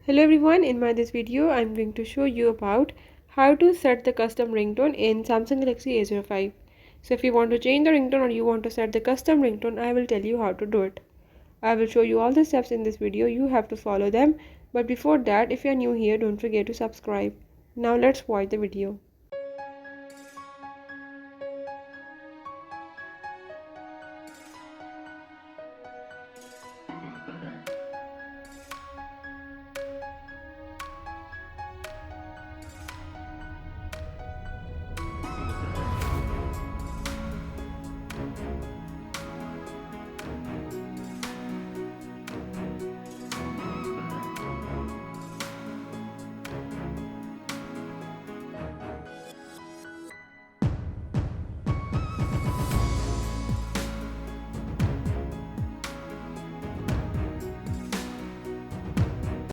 Hello everyone, in this video I'm going to show you about how to set the custom ringtone in Samsung Galaxy A05. So if you want to change the ringtone or you want to set the custom ringtone, I will tell you how to do it. I will show you all the steps in this video. You have to follow them. But before that, if you are new here, don't forget to subscribe. Now let's watch the video.